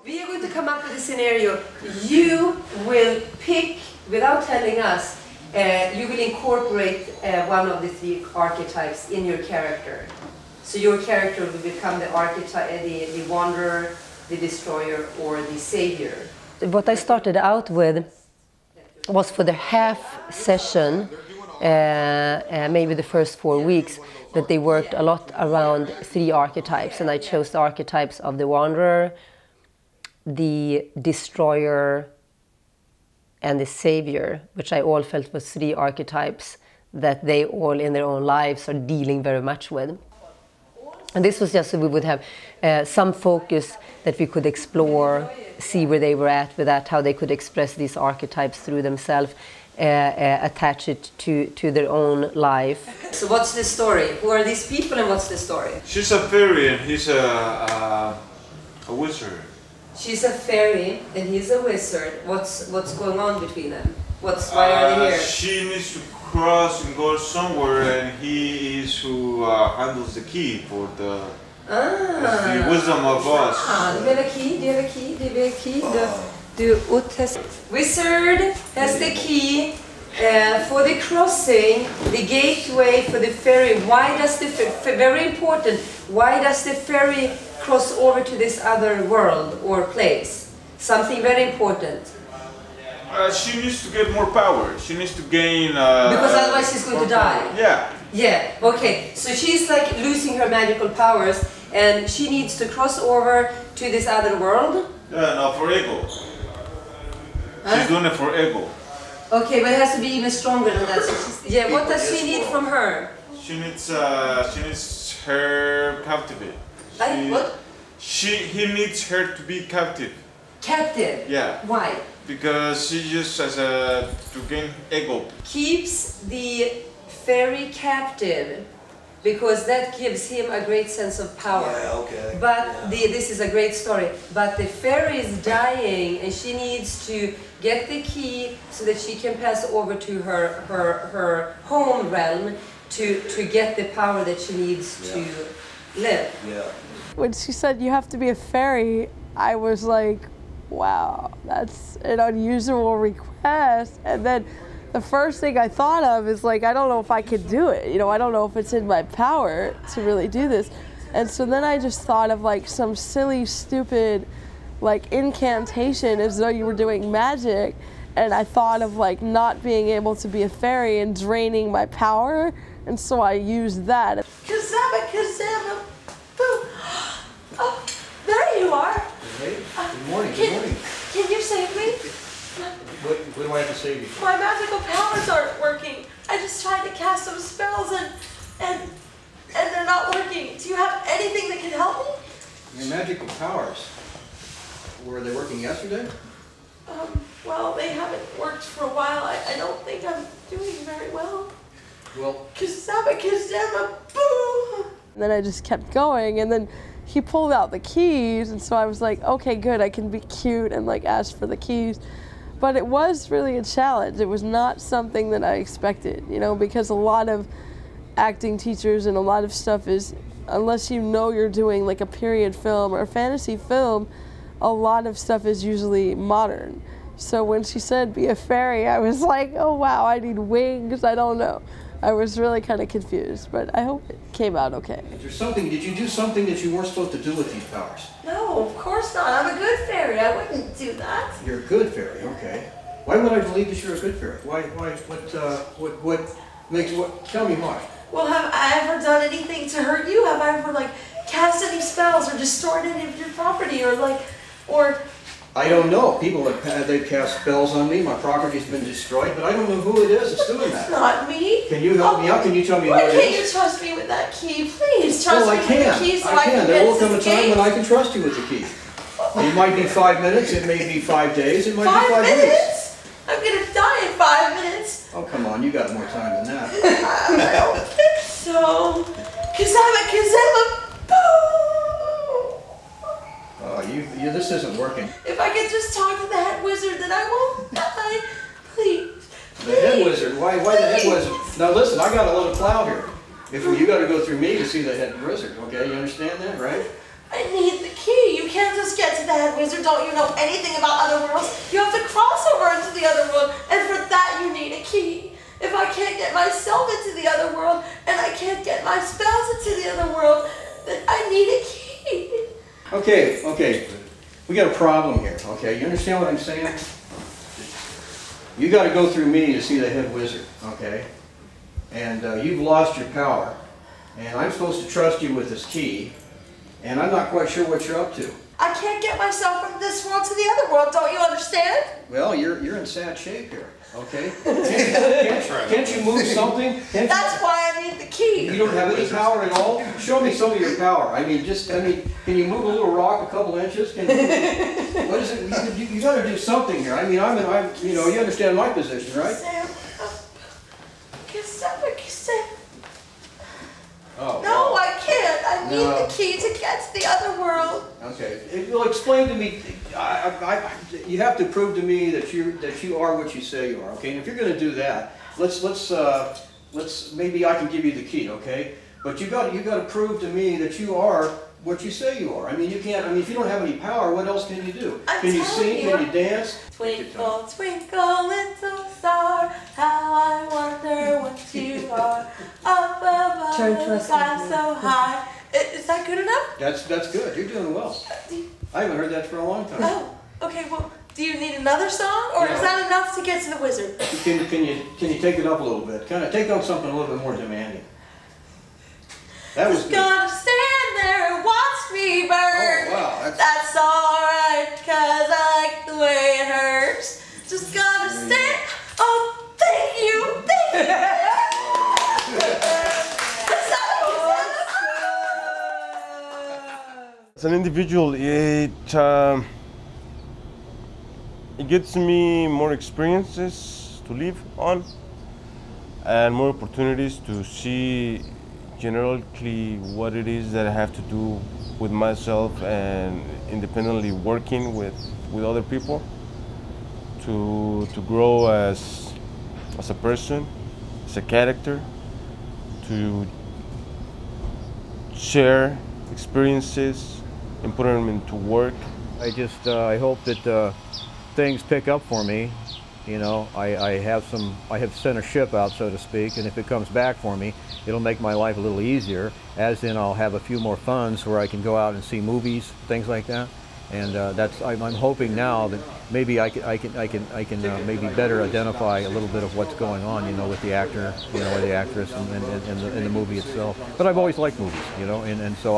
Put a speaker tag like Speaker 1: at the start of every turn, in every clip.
Speaker 1: We are going to come up with a scenario. You will pick, without telling us, you will incorporate one of the three archetypes in your character. So your character will become the archetype, the wanderer, the destroyer, or the savior. What I started out with was for the half session, maybe the first 4 weeks, that they worked a lot around three archetypes, and I chose the archetypes of the wanderer, the destroyer, and the savior, which I all felt was three archetypes that they all in their own lives are dealing very much with. And this was just so we would have some focus that we could explore, see where they were at with that, how they could express these archetypes through themselves, attach it to their own life. So what's the story? Who are these people and what's the story?
Speaker 2: She's a fairy and he's a wizard.
Speaker 1: She's a fairy and he's a wizard. What's going on between them? Why are they here?
Speaker 2: She needs to cross and go somewhere, and he is who handles the key for the wisdom of us.
Speaker 1: Do you have a key? Do you have a key? Do you have a key? Wizard has the key for the crossing, the gateway for the ferry. Why does the very important? Why does the ferry cross over to this other world or place? Something very important.
Speaker 2: She needs to get more power. She needs to gain.
Speaker 1: Because otherwise she's going to die.
Speaker 2: Yeah.
Speaker 1: Yeah. Okay. So she's like losing her magical powers, and she needs to cross over to this other world.
Speaker 2: Yeah, no, for ego. She's doing it for ego.
Speaker 1: Okay, but it has to be even stronger than that. So yeah. What does she need from her?
Speaker 2: She needs her captive.
Speaker 1: What?
Speaker 2: He needs her to be captive.
Speaker 1: Captive?
Speaker 2: Yeah.
Speaker 1: Why?
Speaker 2: Because she just has to gain ego.
Speaker 1: Keeps the fairy captive because that gives him a great sense of power.
Speaker 3: Yeah, okay.
Speaker 1: But this is a great story. But the fairy is dying and she needs to get the key so that she can pass over to her home realm to get the power that she needs to live.
Speaker 3: Yeah.
Speaker 4: When she said you have to be a fairy, I was like, wow, that's an unusual request. And then the first thing I thought of is like, I don't know if I could do it. You know, I don't know if it's in my power to really do this. And so then I just thought of like some silly, stupid, like incantation as though you were doing magic. And I thought of like not being able to be a fairy and draining my power. And so I used that.
Speaker 5: Kazama, Kazama, boo. Oh, there you are.
Speaker 3: Hey, good morning, good morning.
Speaker 5: Can you save me?
Speaker 3: What do I have to save you for?
Speaker 5: My magical powers aren't working. I just tried to cast some spells and they're not working. Do you have anything that can help me?
Speaker 3: Your magical powers. Were they working yesterday?
Speaker 5: Well, they haven't worked for a while. I don't think I'm doing very well.
Speaker 3: Well,
Speaker 5: Kazama, Kazama, boo!
Speaker 4: And then I just kept going, and then he pulled out the keys, and so I was like, okay, good, I can be cute and like ask for the keys. But it was really a challenge. It was not something that I expected, you know, because a lot of acting teachers and a lot of stuff is, unless you know you're doing like a period film or a fantasy film, a lot of stuff is usually modern. So when she said be a fairy, I was like, oh wow, I need wings, I don't know. I was really kind of confused, but I hope it came out okay.
Speaker 3: did you do something that you weren't supposed to do with these powers?
Speaker 5: No, of course not. I'm a good fairy. I wouldn't do that.
Speaker 3: You're a good fairy, okay. Why would I believe that you're a good fairy? What makes, tell me why.
Speaker 5: Well, have I ever done anything to hurt you? Have I ever, like, cast any spells or destroyed any of your property or
Speaker 3: I don't know. People they've cast spells on me. My property's been destroyed, but I don't know who it is that's doing that.
Speaker 5: It's not me.
Speaker 3: Can you help me out? Can you tell me who it is?
Speaker 5: Why can't you trust me with that key? Please trust me with the key so I can
Speaker 3: There
Speaker 5: get
Speaker 3: will come a
Speaker 5: this
Speaker 3: time
Speaker 5: gate.
Speaker 3: when I can trust you with the key. It might be 5 minutes. It may be 5 days. It might be 5 weeks.
Speaker 5: Minutes? I'm gonna die in 5 minutes.
Speaker 3: Oh, come on. You got more time than that.
Speaker 5: I don't think so. Kazama, boo!
Speaker 3: This isn't working.
Speaker 5: If I could just talk to the head wizard, then I won't die. Please.
Speaker 3: The head wizard? Why the head wizard? Now listen, I got a little cloud here. You got to go through me to see the head wizard, okay? You understand that, right?
Speaker 5: I need the key. You can't just get to the head wizard. Don't you know anything about other worlds? You have to cross over into the other world, and for that you need a key. If I can't get myself into the other world, and I can't get my spells into the other world, then I need a key.
Speaker 3: Okay. We got a problem here, okay? You understand what I'm saying? You got to go through me to see the head wizard, okay? And you've lost your power, and I'm supposed to trust you with this key, and I'm not quite sure what you're up to.
Speaker 5: I can't get myself from this world to the other world, don't you understand?
Speaker 3: Well, you're in sad shape here, okay? Can't you move something?
Speaker 5: That's why I need the key.
Speaker 3: You don't have any power at all? Show me some of your power. I mean, can you move a little rock a couple inches? What is it? You got to do something here. I mean, you know, you understand my position, right?
Speaker 5: Sam, Sam.
Speaker 3: Oh,
Speaker 5: no, I can't. I need the key to get to the other world.
Speaker 3: Okay. Well, explain to me. You have to prove to me that you are what you say you are. Okay. And if you're going to do that, let's maybe I can give you the key. Okay. But you got to prove to me that you are what you say you are. I mean, you can't. I mean, if you don't have any power, what else can you do? Can you sing? Can you dance?
Speaker 5: Twinkle, twinkle, little star, how I wonder what you are. Up above the sky so high. Is that good enough?
Speaker 3: That's good. You're doing well. I haven't heard that for a long time.
Speaker 5: Oh, okay. Well, do you need another song, or is that enough to get to the wizard?
Speaker 3: Can you take it up a little bit? Kind of take on something a little bit more demanding. That was good.
Speaker 5: Gonna stand there and watch me burn.
Speaker 3: Oh, wow.
Speaker 5: That's alright, 'cause I like the way it hurts. Just gonna stand. Oh, thank you. Thank you.
Speaker 6: As an individual, it gives me more experiences to live on and more opportunities to see generally what it is that I have to do with myself and independently working with other people to grow as a person, as a character, to share experiences and put them into work.
Speaker 3: I hope that things pick up for me. You know, I have sent a ship out, so to speak, and if it comes back for me, it'll make my life a little easier, as in I'll have a few more funds where I can go out and see movies, things like that. And I'm hoping now that maybe I can maybe better identify a little bit of what's going on, you know, with the actor, you know, or the actress, and the movie itself. But I've always liked movies, you know, and so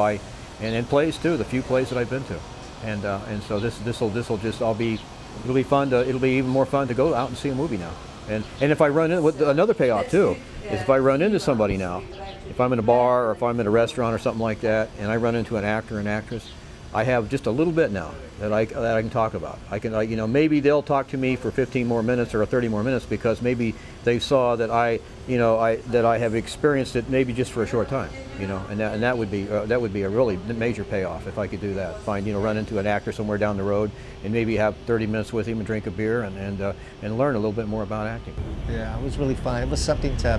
Speaker 3: and plays too, the few plays that I've been to, and so this'll just it'll be even more fun to go out and see a movie now. And if I run in with another payoff too, is if I run into somebody now, if I'm in a bar or if I'm in a restaurant or something like that, and I run into an actor and actress, I have just a little bit now that I can talk about. You know, maybe they'll talk to me for 15 more minutes or 30 more minutes because maybe they saw that I have experienced it maybe just for a short time, you know, and that would be a really major payoff if I could do that. Run into an actor somewhere down the road and maybe have 30 minutes with him and drink a beer and learn a little bit more about acting.
Speaker 7: Yeah, it was really fun. It was something to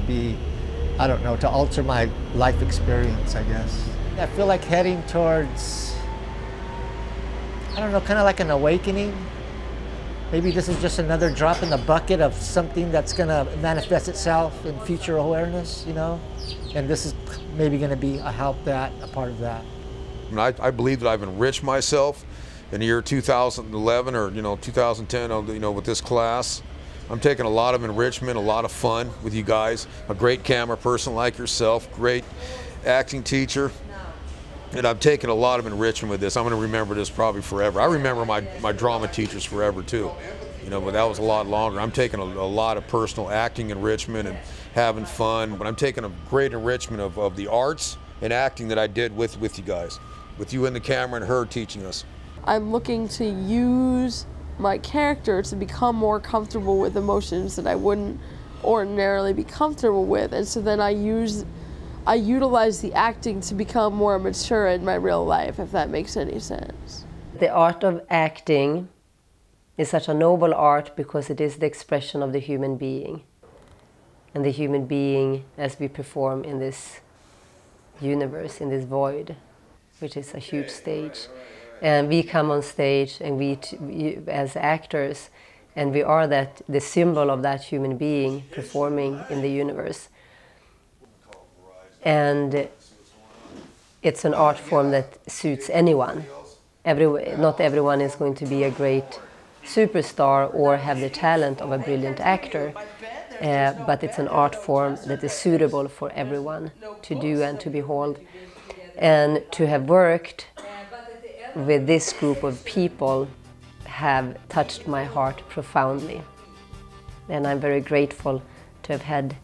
Speaker 7: to alter my life experience, I guess. I feel like heading towards, kind of like an awakening. Maybe this is just another drop in the bucket of something that's going to manifest itself in future awareness, you know? And this is maybe going to be a part of that.
Speaker 8: I believe that I've enriched myself in the year 2011 or 2010, with this class. I'm taking a lot of enrichment, a lot of fun with you guys. A great camera person like yourself, great acting teacher. And I've taken a lot of enrichment with this. I'm going to remember this probably forever. I remember my drama teachers forever too, but that was a lot longer. I'm taking a lot of personal acting enrichment and having fun. But I'm taking a great enrichment of the arts and acting that I did with you guys, with you in the camera and her teaching us.
Speaker 4: I'm looking to use my character to become more comfortable with emotions that I wouldn't ordinarily be comfortable with, and so then I utilize the acting to become more mature in my real life, if that makes any sense.
Speaker 1: The art of acting is such a noble art because it is the expression of the human being. And the human being as we perform in this universe, in this void. which is a huge stage. And we come on stage, and we as actors, and we are the symbol of that human being performing in the universe. And it's an art form that suits anyone. Not everyone is going to be a great superstar or have the talent of a brilliant actor, but it's an art form that is suitable for everyone to do and to behold. And to have worked with this group of people have touched my heart profoundly. And I'm very grateful to have had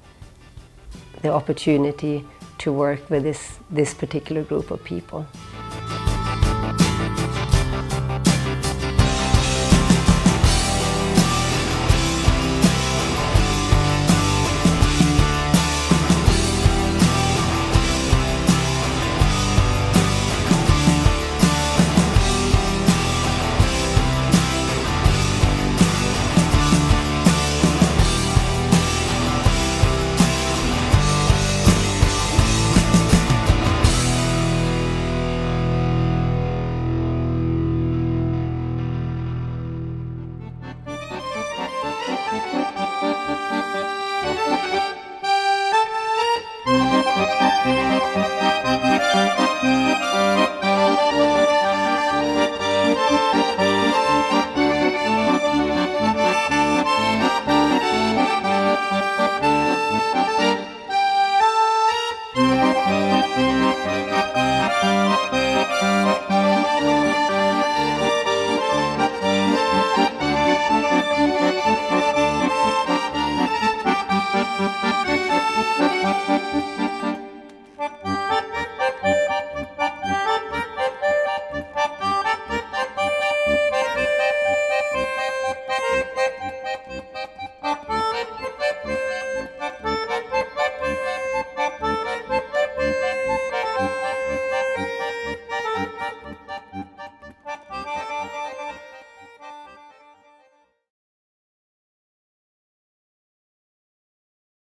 Speaker 1: the opportunity to work with this particular group of people.